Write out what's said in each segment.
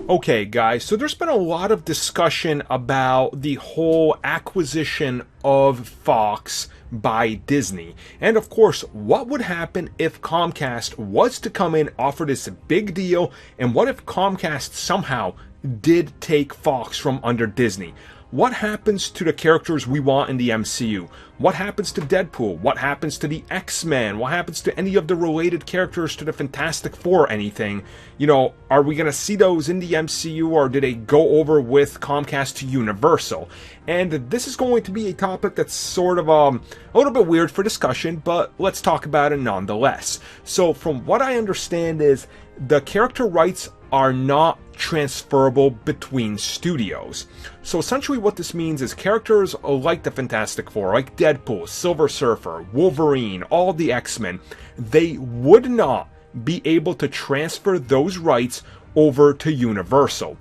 Okay, guys, so there's been a lot of discussion about the whole acquisition of Fox by Disney. And of course, what would happen if Comcast was to come in, offer this big deal, and what if Comcast somehow did take Fox from under Disney? What happens to the characters we want in the MCU? What happens to Deadpool? What happens to the X-Men? What happens to any of the related characters to the Fantastic Four or anything? You know, are we going to see those in the MCU, or do they go over with Comcast to Universal? And this is going to be a topic that's sort of a little bit weird for discussion, but let's talk about it nonetheless. So from what I understand is the character rights are not transferable between studios. So essentially what this means is characters like the Fantastic Four, like Deadpool, Silver Surfer, Wolverine, all the X-Men, they would not be able to transfer those rights over to Universal.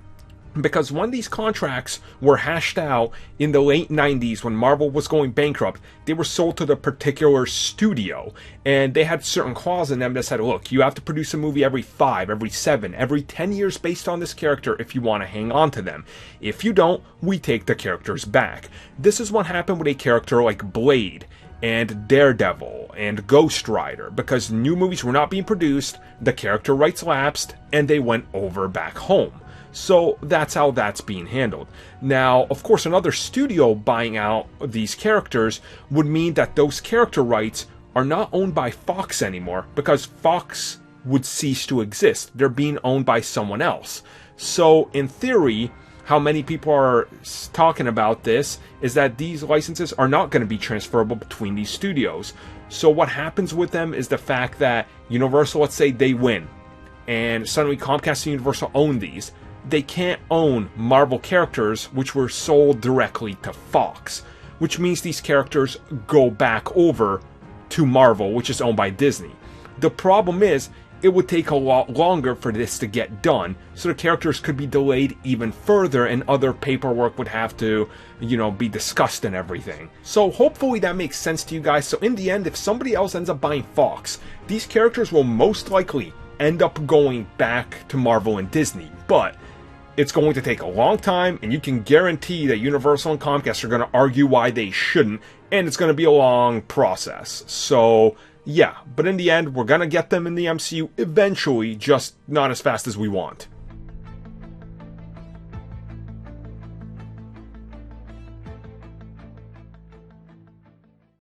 Because when these contracts were hashed out in the late 90s when Marvel was going bankrupt, they were sold to the particular studio. And they had certain clauses in them that said, look, you have to produce a movie every 5, every 7, every 10 years based on this character if you want to hang on to them. If you don't, we take the characters back. This is what happened with a character like Blade and Daredevil and Ghost Rider. Because new movies were not being produced, the character rights lapsed, and they went over back home. So that's how that's being handled. Now, of course, another studio buying out these characters would mean that those character rights are not owned by Fox anymore, because Fox would cease to exist. They're being owned by someone else. So, in theory, how many people are talking about this is that these licenses are not going to be transferable between these studios. So what happens with them is the fact that Universal, let's say they win, and suddenly Comcast and Universal own these. They can't own Marvel characters which were sold directly to Fox, which means these characters go back over to Marvel, which is owned by Disney. The problem is, it would take a lot longer for this to get done, so the characters could be delayed even further and other paperwork would have to, be discussed and everything. So hopefully that makes sense to you guys. So in the end, if somebody else ends up buying Fox, these characters will most likely end up going back to Marvel and Disney, but it's going to take a long time, and you can guarantee that Universal and Comcast are going to argue why they shouldn't, and it's going to be a long process. So, yeah, but in the end, we're going to get them in the MCU eventually, just not as fast as we want.